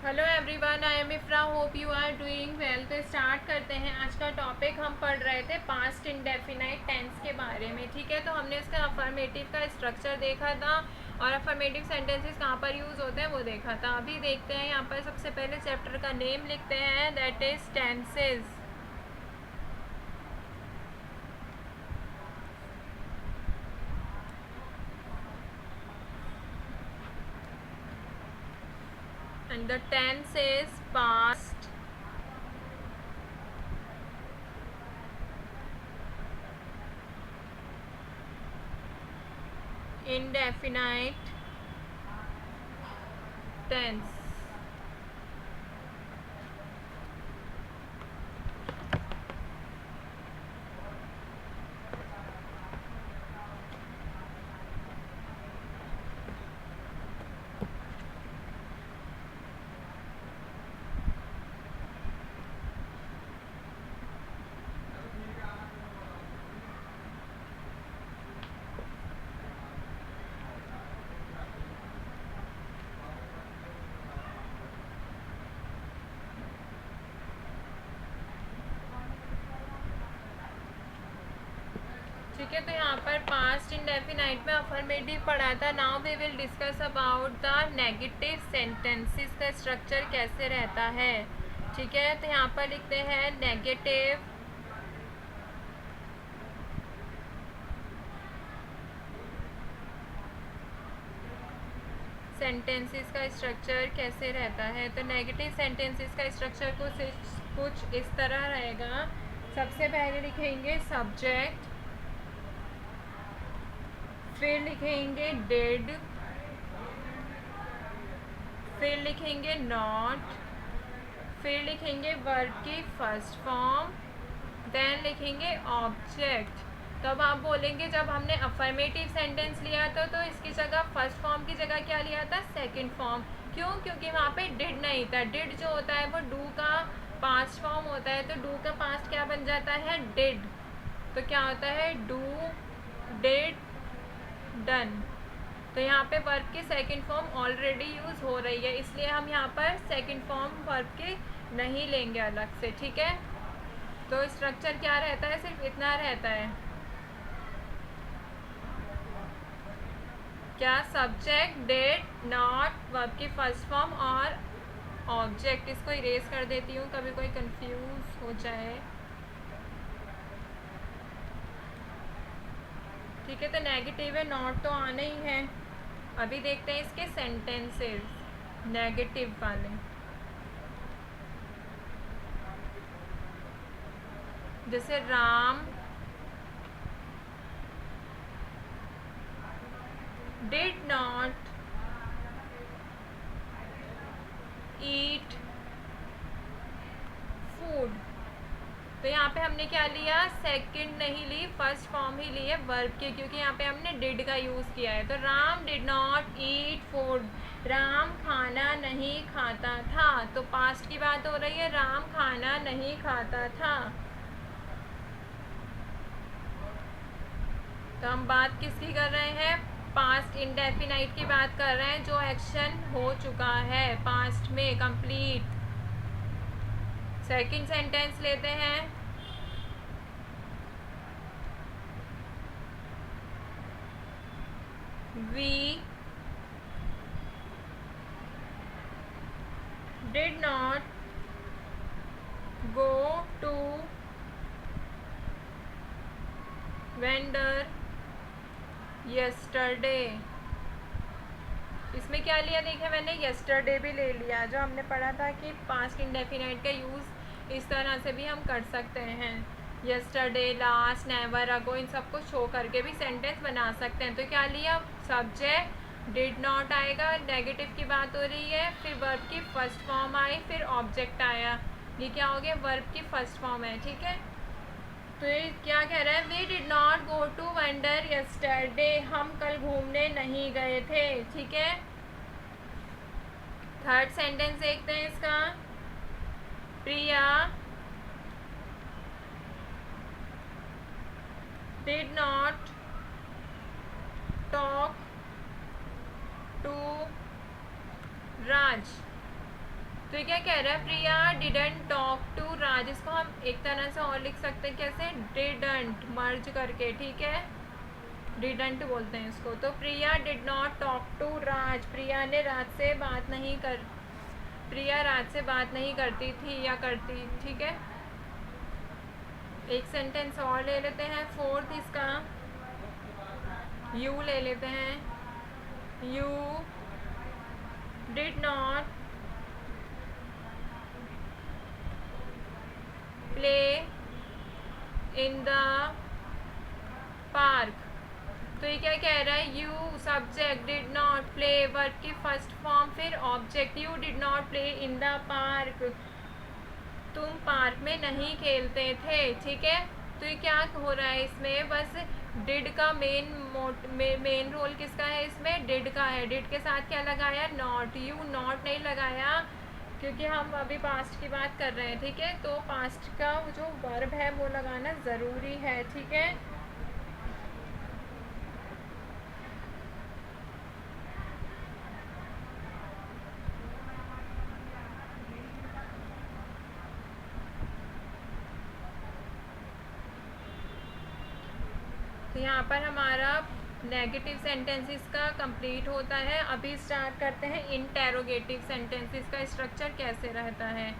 Hello everyone, I am Ifra, hope you are doing well. तो start करते हैं। आज का टॉपिक हम पढ़ रहे थे पास्ट इंडेफिनाइट टेंस के बारे में। ठीक है, तो हमने इसका अफर्मेटिव का स्ट्रक्चर देखा था और अफर्मेटिव सेंटेंसेस कहाँ पर यूज़ होते हैं वो देखा था। अभी देखते हैं, यहाँ पर सबसे पहले चैप्टर का नेम लिखते हैं, that is tenses. And the tense is past indefinite tense। ठीक है, तो यहाँ पर पास्ट इंडेफिनाइट में अफर्मेटिव पढ़ा था। Now we will discuss about the negative sentences का स्ट्रक्चर कैसे रहता है। ठीक है, तो यहाँ पर लिखते हैं नेगेटिव सेंटेंसेस का स्ट्रक्चर कैसे रहता है। तो नेगेटिव सेंटेंसेस का स्ट्रक्चर कुछ इस तरह रहेगा। सबसे पहले लिखेंगे सब्जेक्ट, फिर लिखेंगे डिड, फिर लिखेंगे नॉट, फिर लिखेंगे वर्ब की फर्स्ट फॉर्म, देन लिखेंगे ऑब्जेक्ट। तो अब आप बोलेंगे जब हमने अफर्मेटिव सेंटेंस लिया था तो इसकी जगह फर्स्ट फॉर्म की जगह क्या लिया था, सेकंड फॉर्म। क्यों? क्योंकि वहाँ पे डिड नहीं था। डिड जो होता है वो डू का पास्ट फॉर्म होता है, तो डू का पास्ट क्या बन जाता है, डिड। तो क्या होता है, डू, डिड, डन। तो यहाँ पे वर्ब की सेकंड फॉर्म ऑलरेडी यूज़ हो रही है, इसलिए हम यहाँ पर सेकंड फॉर्म वर्ब की नहीं लेंगे अलग से। ठीक है, तो स्ट्रक्चर क्या रहता है, सिर्फ इतना रहता है। क्या, सब्जेक्ट, डिड, नॉट, वर्ब की फर्स्ट फॉर्म और ऑब्जेक्ट। इसको इरेज कर देती हूँ, कभी कोई कंफ्यूज हो जाए। ठीक है, तो नेगेटिव है, नॉट तो आना ही है। अभी देखते हैं इसके सेंटेंसेस नेगेटिव वाले। जैसे Ram did not eat food. तो यहाँ पे हमने क्या लिया, सेकंड नहीं ली, फर्स्ट फॉर्म ही ली है वर्ब की, क्योंकि यहाँ पे हमने डिड का यूज़ किया है। तो Ram did not eat food, Ram खाना नहीं खाता था। तो पास्ट की बात हो रही है, राम खाना नहीं खाता था। तो हम बात किसकी कर रहे हैं, पास्ट इंडेफिनाइट की बात कर रहे हैं, जो एक्शन हो चुका है पास्ट में कंप्लीट। सेकंड सेंटेंस लेते हैं। We did not go to vendor yesterday। इसमें क्या लिया, देखिए मैंने yesterday भी ले लिया। जो हमने पढ़ा था कि पास्ट इंडेफिनाइट का यूज़ इस तरह से भी हम कर सकते हैं, yesterday, लास्ट, नेवर, अगो, इन सबको शो करके भी सेंटेंस बना सकते हैं। तो क्या लिया, सब्जेक्ट, डिड नॉट आएगा, नेगेटिव की बात हो रही है, फिर वर्ब की फर्स्ट फॉर्म आई, फिर ऑब्जेक्ट आया। ये क्या हो गया, वर्ब की फर्स्ट फॉर्म है। ठीक है, तो ये क्या कह रहा है, we did not go to wander yesterday, हम कल घूमने नहीं गए थे। ठीक है, थर्ड सेंटेंस देखते हैं इसका। प्रिया डिड नॉट टॉक टू राज। ये क्या कह रहा है, प्रिया डिडंट टॉक टू राज। इसको हम एक तरह से और लिख सकते हैं, कैसे, डिडंट मर्ज करके, ठीक है, डिडंट बोलते हैं इसको। तो प्रिया डिड नॉट टॉक टू राज, प्रिया ने राज से बात नहीं कर, प्रिया राज से बात नहीं करती थी या करती, ठीक है। एक सेंटेंस और ले लेते हैं, फोर्थ इसका, यू ले लेते हैं, you did not play in the park. तो ये क्या कह रहा है, you subject, did not, play verb की फर्स्ट फॉर्म, फिर object, you did not play in the park, तुम पार्क में नहीं खेलते थे, ठीक है। तो ये क्या हो रहा है इसमें, बस डिड का मेन रोल किसका है इसमें, डिड का है। डिड के साथ क्या लगाया, नॉट, यू नॉट नहीं लगाया क्योंकि हम अभी पास्ट की बात कर रहे हैं, ठीक है। तो पास्ट का जो वर्ब है वो लगाना ज़रूरी है, ठीक है। तो यहाँ पर हमारा नेगेटिव सेंटेंसेस का कंप्लीट होता है। अभी स्टार्ट करते हैं इंटेरोगेटिव सेंटेंसेस का स्ट्रक्चर कैसे रहता है।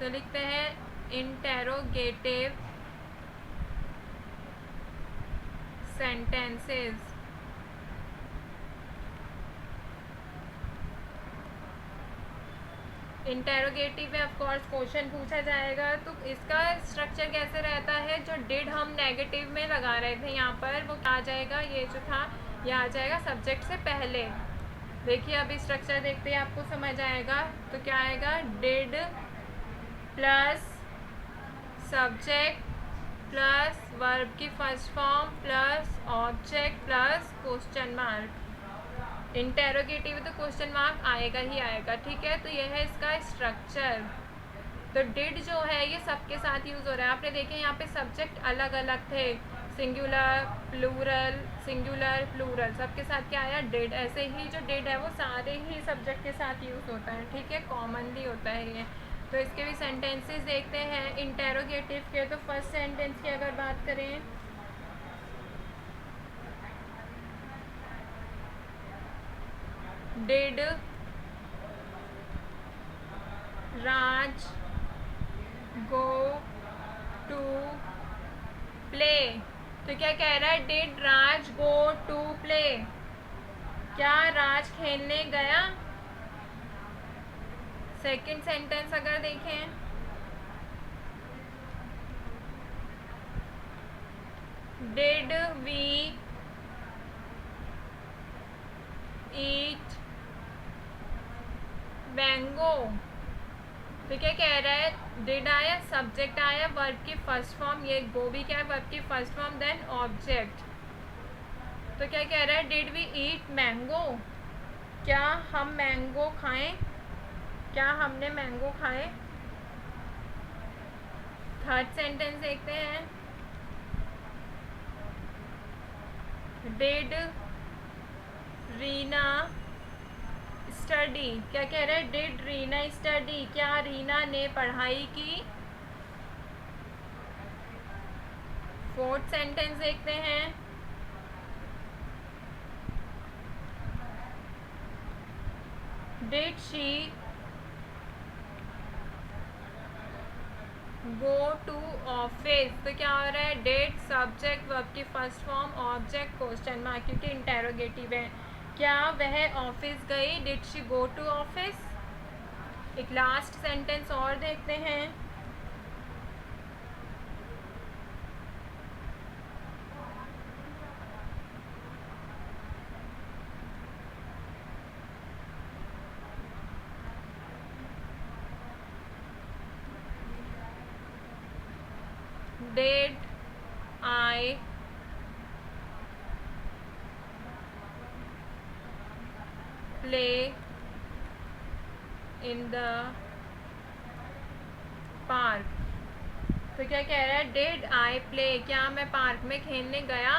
तो लिखते हैं इंटेरोगेटिव सेंटेंसेस। इंटेरोगेटिव में ऑफकोर्स क्वेश्चन पूछा जाएगा। तो इसका स्ट्रक्चर कैसे रहता है, जो डिड हम नेगेटिव में लगा रहे थे यहाँ पर, वो क्या आ जाएगा, ये जो था ये आ जाएगा सब्जेक्ट से पहले। देखिए अभी स्ट्रक्चर देखते ही आपको समझ आएगा। तो क्या आएगा, did plus subject plus verb की first form plus object plus question mark. Interrogative तो क्वेश्चन मार्क आएगा ही आएगा, ठीक है। तो यह है इसका स्ट्रक्चर। तो डिड जो है ये सबके साथ यूज़ हो रहा है। आपने देखे यहाँ पे सब्जेक्ट अलग अलग थे, सिंगुलर प्लूरल, सबके साथ क्या आया, डिड। ऐसे ही जो डिड है वो सारे ही सब्जेक्ट के साथ यूज़ होता है, ठीक है, कॉमनली होता है ये। तो इसके भी सेंटेंसेस देखते हैं इंटेरोगेटिव के। तो फर्स्ट सेंटेंस की अगर बात करें, did Raj go to play. तो क्या कह रहा है, did Raj go to play, क्या राज खेलने गया। सेकंड सेंटेंस अगर देखें, डिड वी ईट मैंगो। तो क्या कह रहा है, डिड आया, सब्जेक्ट आया, वर्ब की फर्स्ट फॉर्म, ये गो भी क्या है, वर्ब की फर्स्ट फॉर्म, देन ऑब्जेक्ट। तो क्या कह रहा है, डिड वी ईट मैंगो, क्या हम मैंगो खाएं, क्या हमने मैंगो खाए। थर्ड सेंटेंस देखते हैं, डिड रीना स्टडी। क्या कह रहा है, डिड रीना स्टडी, क्या रीना ने पढ़ाई की। फोर्थ सेंटेंस देखते हैं, did she go to office. तो क्या हो रहा है, डिड सब्जेक्ट वर्ब की first form object question mark, क्योंकि इंटेरोगेटिव है। क्या वह ऑफिस गई, did she go to office. एक लास्ट सेंटेंस और देखते हैं, did I play in the park. तो क्या कह रहा है, डिड आई प्ले, क्या मैं पार्क में खेलने गया।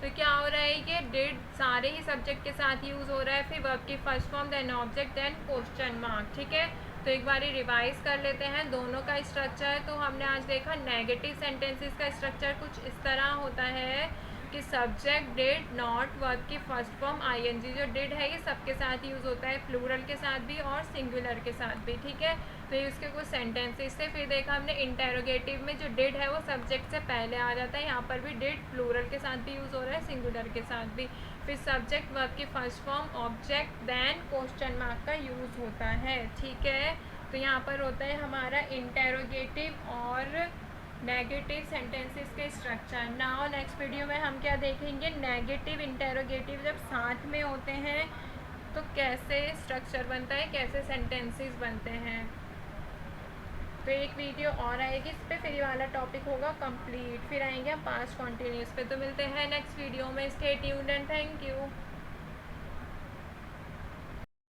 तो क्या हो रहा है, कि डिड सारे ही सब्जेक्ट के साथ यूज़ हो रहा है, फिर वर्ब की first form, then object, then question mark, ठीक है। तो एक बार रिवाइज कर लेते हैं दोनों का स्ट्रक्चर। तो हमने आज देखा नेगेटिव सेंटेंसेस का स्ट्रक्चर कुछ इस तरह होता है कि सब्जेक्ट डिड नॉट वर्ब की फर्स्ट फॉर्म आईएनजी। जो डिड है ये सबके साथ यूज़ होता है, प्लूरल के साथ भी और सिंगुलर के साथ भी, ठीक है। तो ये उसके कुछ सेंटेंसेस थे। फिर देखा हमने इंटेरोगेटिव में जो डिड है वो सब्जेक्ट से पहले आ जाता है, यहाँ पर भी डिड प्लूरल के साथ भी यूज़ हो रहा है, सिंगुलर के साथ भी। फिर सब्जेक्ट वर्ब की first form object then question mark का यूज़ होता है, ठीक है। तो यहाँ पर होता है हमारा इंटेरोगेटिव और नेगेटिव सेंटेंसेस के स्ट्रक्चर। नाउ नेक्स्ट वीडियो में हम क्या देखेंगे, नेगेटिव इंटेरोगेटिव जब साथ में होते हैं तो कैसे स्ट्रक्चर बनता है, कैसे सेंटेंसेस बनते हैं। तो एक वीडियो और आएगी इस पर, फिर ये वाला टॉपिक होगा कंप्लीट। फिर आएंगे हम पास्ट कॉन्टिन्यूस पे। तो मिलते हैं नेक्स्ट वीडियो में। Stay tuned and thank you.